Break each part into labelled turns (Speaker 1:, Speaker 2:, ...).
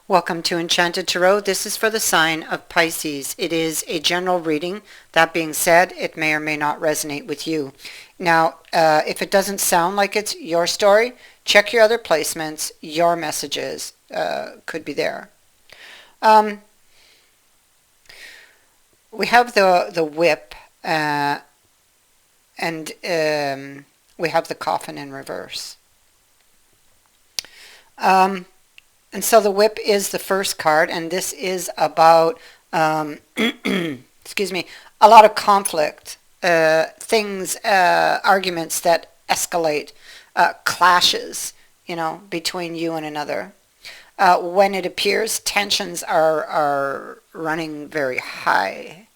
Speaker 1: Welcome to Enchanted Tarot. This is for the sign of Pisces. It is a general reading. That being said, it may or may not resonate with you. Now, if it doesn't sound like it's your story, check your other placements. Your messages could be there. We have the whip and we have the coffin in reverse. And so the whip is the first card, and this is about, excuse me, a lot of conflict, things, arguments that escalate, clashes, between you and another. When it appears, tensions are running very high.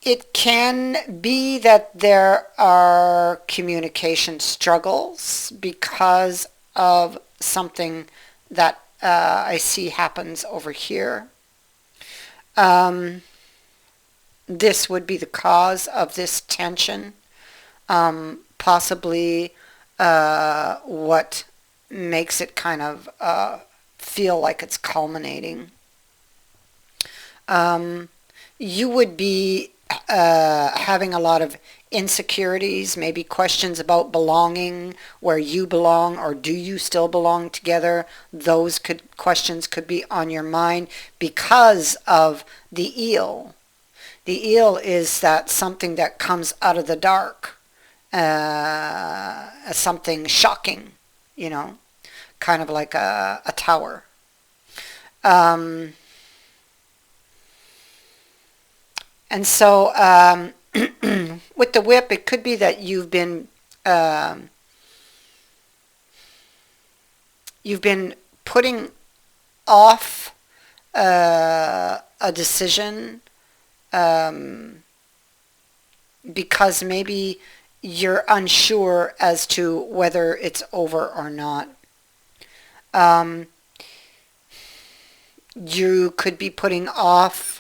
Speaker 1: It can be that there are communication struggles because of something that I see happens over here. This would be the cause of this tension, possibly what makes it kind of feel like it's culminating. You would be having a lot of insecurities, maybe questions about belonging, where you belong, or do you still belong together. Those questions could be on your mind because of the eel. The eel is that something that comes out of the dark, something shocking, kind of like a tower. And so with the whip, it could be that you've been putting off a decision because maybe you're unsure as to whether it's over or not. You could be putting off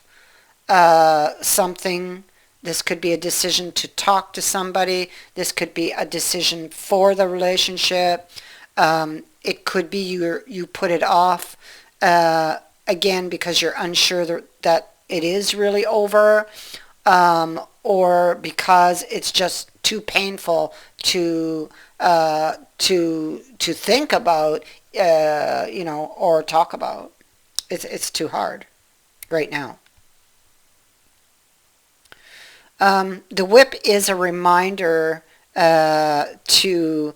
Speaker 1: something. This could be a decision to talk to somebody. This could be a decision for the relationship. It could be you put it off again because you're unsure that it is really over, or because it's just too painful to think about, or talk about. It's too hard right now. The whip is a reminder to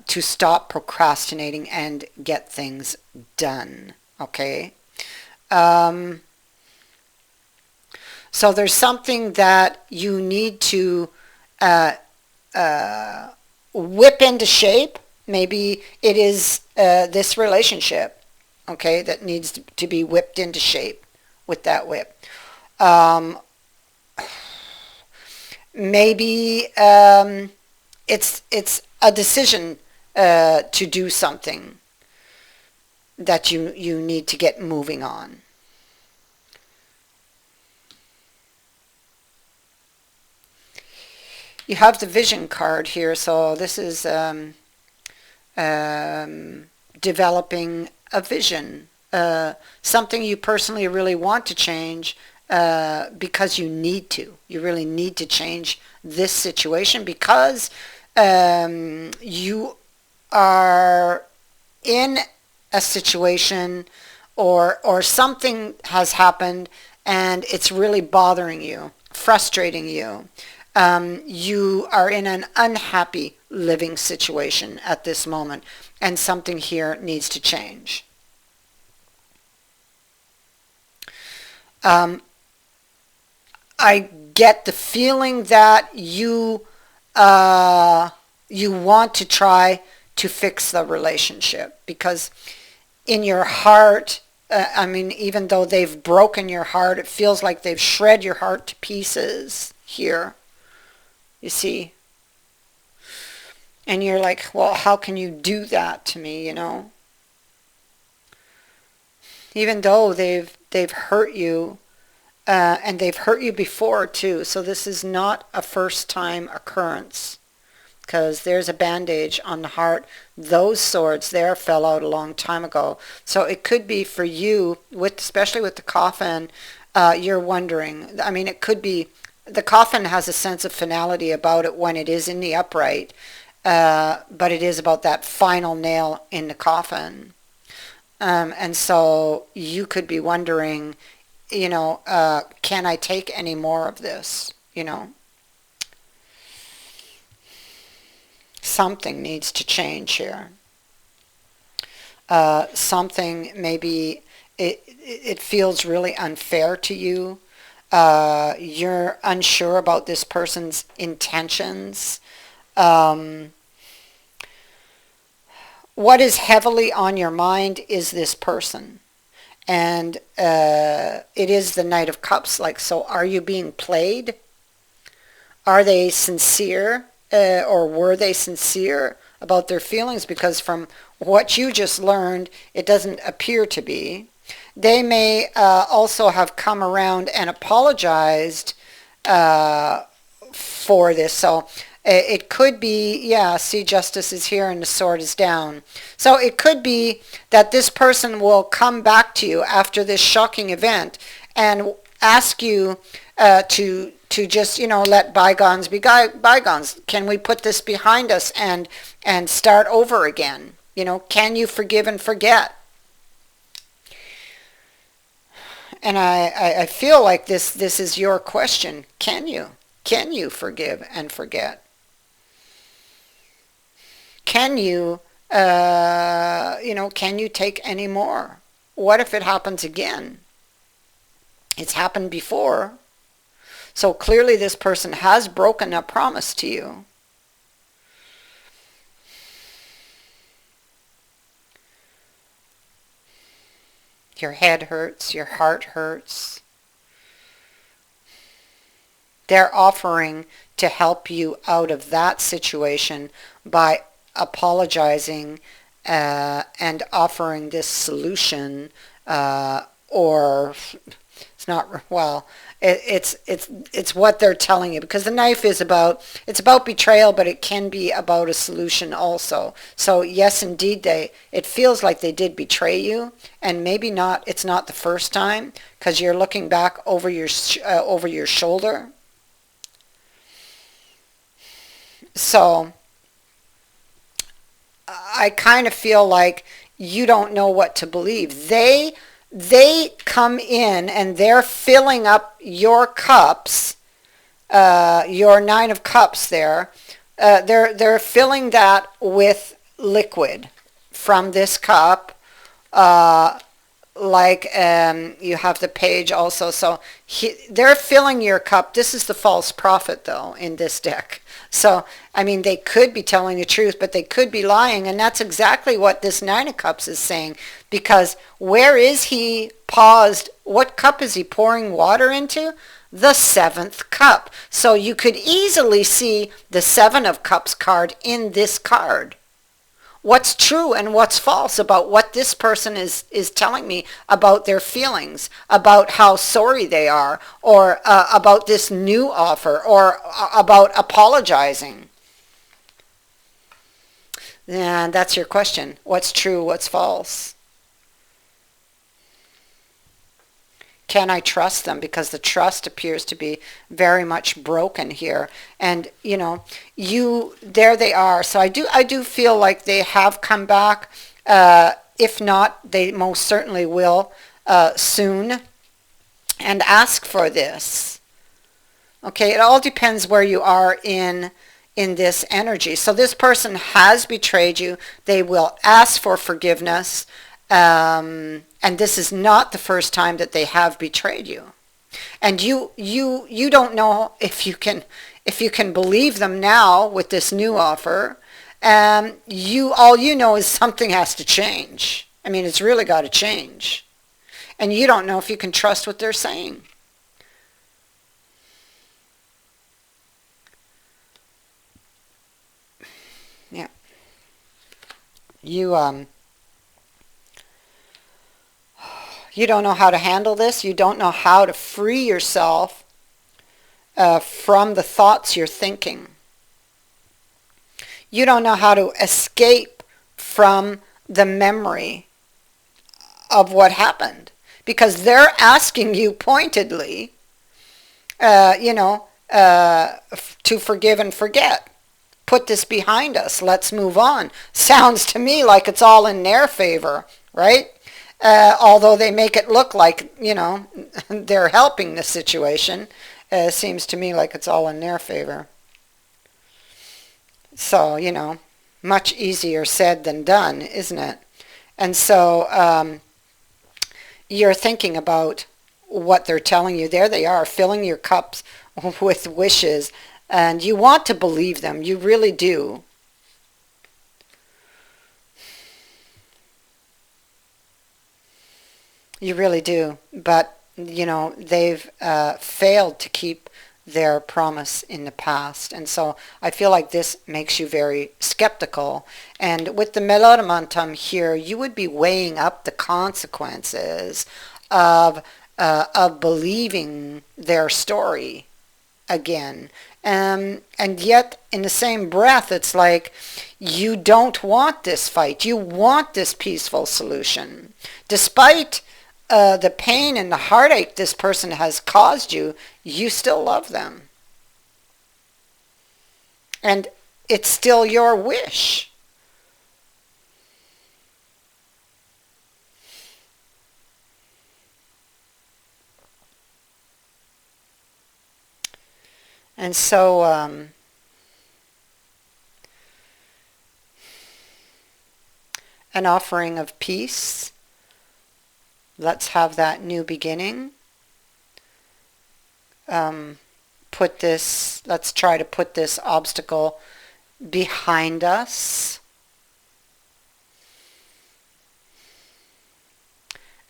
Speaker 1: stop procrastinating and get things done. Okay. So there's something that you need to whip into shape. Maybe it is this relationship, okay, that needs to be whipped into shape with that whip. Maybe it's a decision to do something that you need to get moving on. You have the vision card here, so this is developing a vision, something you personally really want to change. Because you need to. You really need to change this situation because you are in a situation or something has happened and it's really bothering you, frustrating you. You are in an unhappy living situation at this moment, and something here needs to change. I get the feeling that you want to try to fix the relationship because in your heart, even though they've broken your heart, it feels like they've shred your heart to pieces here, you see. And you're like, well, how can you do that to me, Even though they've hurt you. And they've hurt you before too, so this is not a first time occurrence. because there's a bandage on the heart. Those swords there fell out a long time ago. So it could be for you, with especially with the coffin, you're wondering. I mean, it could be the coffin has a sense of finality about it when it is in the upright, but it is about that final nail in the coffin. And so you could be wondering, can I take any more of this? Something needs to change here. Something maybe it feels really unfair to you. You're unsure about this person's intentions. What is heavily on your mind is this person. And it is the Knight of Cups. Like, so are you being played? Are they sincere, or were they sincere about their feelings? Because from what you just learned, it doesn't appear to be. They may also have come around and apologized for this. So it could be, yeah, see, justice is here and the sword is down. So it could be that this person will come back to you after this shocking event and ask you to just, let bygones be bygones. Can we put this behind us and start over again? Can you forgive and forget? And I feel like this is your question. Can you? Can you forgive and forget? Can you, can you take any more? What if it happens again? It's happened before. So clearly this person has broken a promise to you. Your head hurts, your heart hurts. They're offering to help you out of that situation by apologizing and offering this solution, or it's not, well, it's what they're telling you, because the knife is it's about betrayal, but it can be about a solution also. So yes, indeed, it feels like they did betray you, and maybe not. It's not the first time, because you're looking back over your shoulder. So I kind of feel like you don't know what to believe. They come in and they're filling up your cups, your Nine of Cups there. They're filling that with liquid from this cup. You have the page also. So they're filling your cup. This is the false prophet, though, in this deck. So, I mean, they could be telling the truth, but they could be lying. And that's exactly what this Nine of Cups is saying. Because where is he paused? What cup is he pouring water into? The seventh cup. So you could easily see the Seven of Cups card in this card. What's true and what's false about what this person is telling me about their feelings, about how sorry they are, or about this new offer, or about apologizing. And that's your question. What's true, what's false? Can I trust them? Because the trust appears to be very much broken here. And, there they are. So I do feel like they have come back. If not, they most certainly will soon, and ask for this. Okay, it all depends where you are in this energy. So this person has betrayed you. They will ask for forgiveness. And this is not the first time that they have betrayed you. And you don't know if you can believe them now with this new offer. All you know is something has to change. I mean, it's really got to change. And you don't know if you can trust what they're saying. Yeah. You don't know how to handle this. You don't know how to free yourself from the thoughts you're thinking. You don't know how to escape from the memory of what happened because they're asking you pointedly, you know, to forgive and forget. Put this behind us. Let's move on. Sounds to me like it's all in their favor, right? Although they make it look like, you know, they're helping the situation. Seems to me like it's all in their favor. So, you know, much easier said than done, isn't it? And so you're thinking about what they're telling you. There they are, filling your cups with wishes. And you want to believe them. You really do. You really do. But, you know, they've failed to keep their promise in the past. And so I feel like this makes you very skeptical. And with the Melodimantum here, you would be weighing up the consequences of believing their story again. And yet, in the same breath, it's like you don't want this fight. You want this peaceful solution. Despite the pain and the heartache this person has caused you, you still love them. And it's still your wish. And so an offering of peace. Let's have that new beginning. Let's try to put this obstacle behind us.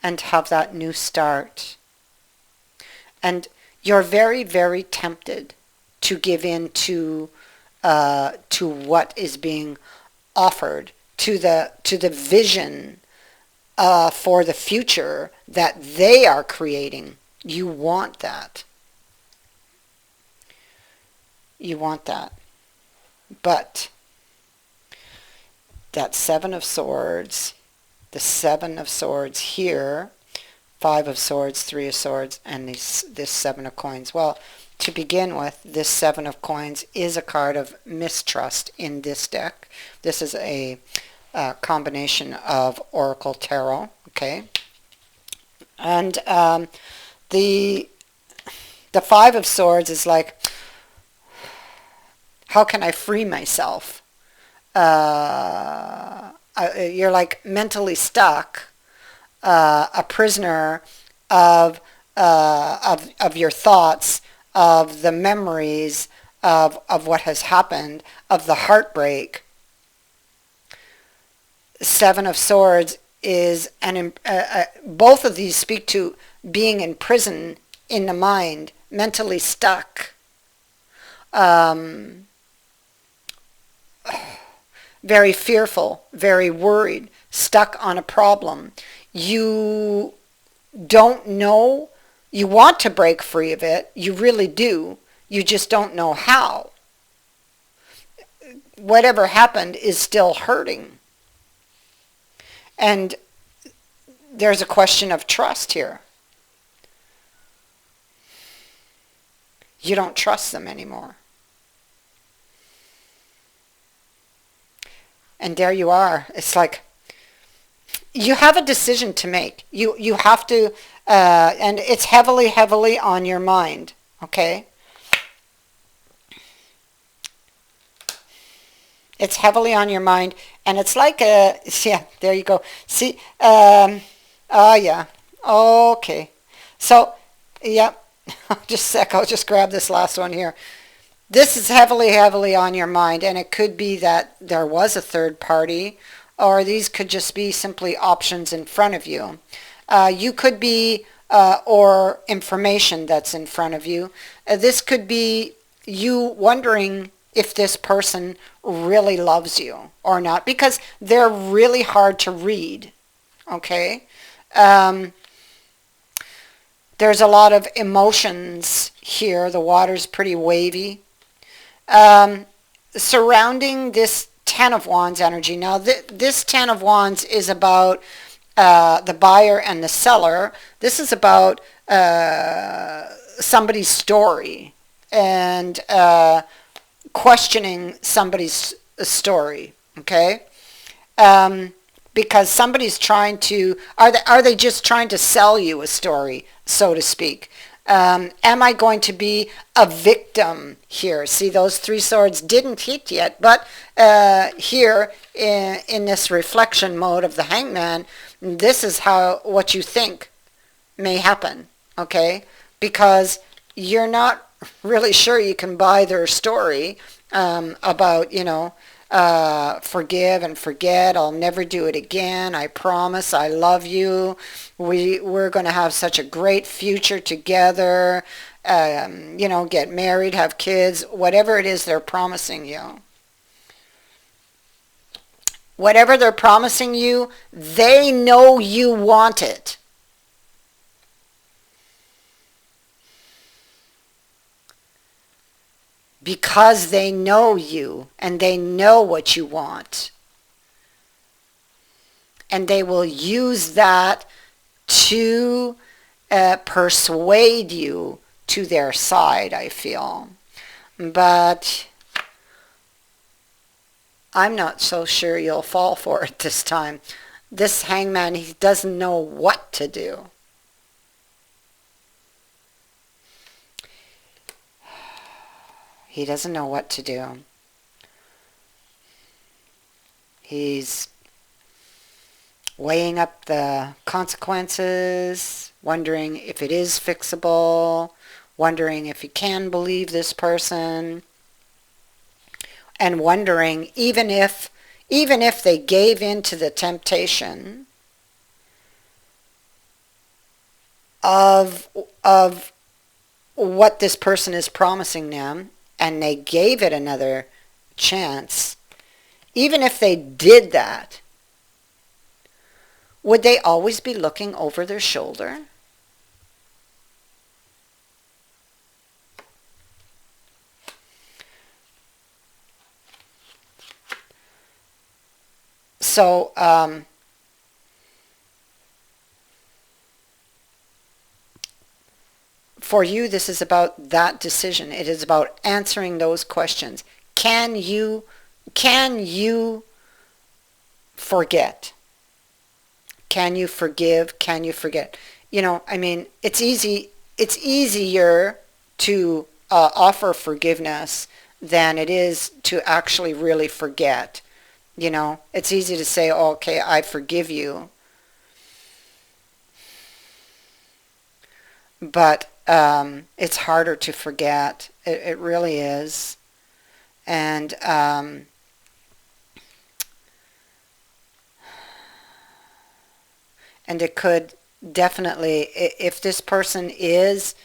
Speaker 1: And have that new start. And you're very, very tempted to give in to what is being offered, to the vision for the future that they are creating. You want that. You want that. But that Seven of Swords, the Seven of Swords here, Five of Swords, Three of Swords, and this Seven of Coins. Well, to begin with, this Seven of Coins is a card of mistrust in this deck. This is a combination of Oracle Tarot, okay? And the Five of Swords is like, how can I free myself? You're like mentally stuck, a prisoner of your thoughts, of the memories of what has happened, of the heartbreak. Seven of Swords is both of these speak to being in prison in the mind, mentally stuck. Very fearful, very worried, stuck on a problem. You don't know. You want to break free of it. You really do. You just don't know how. Whatever happened is still hurting. And there's a question of trust here. You don't trust them anymore. And there you are. It's like you have a decision to make. You have to, and it's heavily, heavily on your mind. Okay? It's heavily on your mind, and it's like yeah, there you go. See, oh yeah, okay. So, yeah, just a sec, I'll just grab this last one here. This is heavily, heavily on your mind, and it could be that there was a third party, or these could just be simply options in front of you. You could be, or information that's in front of you. This could be you wondering if this person really loves you or not, because they're really hard to read, okay? There's a lot of emotions here. The water's pretty wavy. Surrounding this Ten of Wands energy. Now, this Ten of Wands is about the buyer and the seller. This is about somebody's story and questioning somebody's story, okay? Because somebody's trying to, are they just trying to sell you a story, so to speak? Am I going to be a victim here? See, those three swords didn't hit yet, but here in this reflection mode of the Hangman, this is what you think may happen, okay? Because you're not really sure you can buy their story about, forgive and forget, I'll never do it again, I promise, I love you, we're going to have such a great future together, get married, have kids, whatever it is they're promising you. Whatever they're promising you, they know you want it. Because they know you and they know what you want. And they will use that to persuade you to their side, I feel. But I'm not so sure you'll fall for it this time. This Hangman, he doesn't know what to do. He doesn't know what to do. He's weighing up the consequences, wondering if it is fixable, wondering if he can believe this person, and wondering even if they gave in to the temptation of what this person is promising them, and they gave it another chance, even if they did that, would they always be looking over their shoulder? So, for you, this is about that decision. It is about answering those questions. Can you forget? Can you forgive? Can you forget? It's easier to offer forgiveness than it is to actually really forget. It's easy to say, oh, okay, I forgive you. But it's harder to forget. It really is. And it could definitely, if this person is,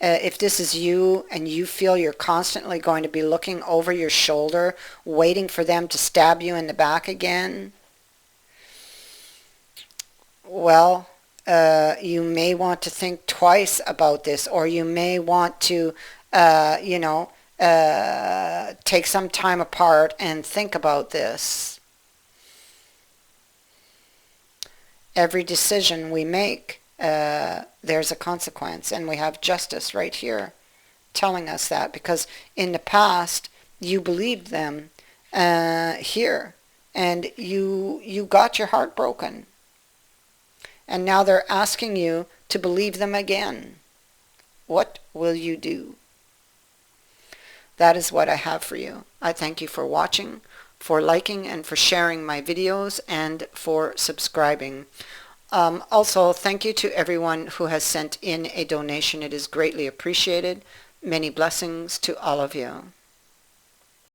Speaker 1: if this is you and you feel you're constantly going to be looking over your shoulder, waiting for them to stab you in the back again, well, you may want to think twice about this, or you may want to, take some time apart and think about this. Every decision we make, there's a consequence, and we have justice right here telling us that, because in the past you believed them here, and you got your heart broken. And now they're asking you to believe them again. What will you do? That is what I have for you. I thank you for watching, for liking and for sharing my videos, and for subscribing. Also, thank you to everyone who has sent in a donation. It is greatly appreciated. Many blessings to all of you.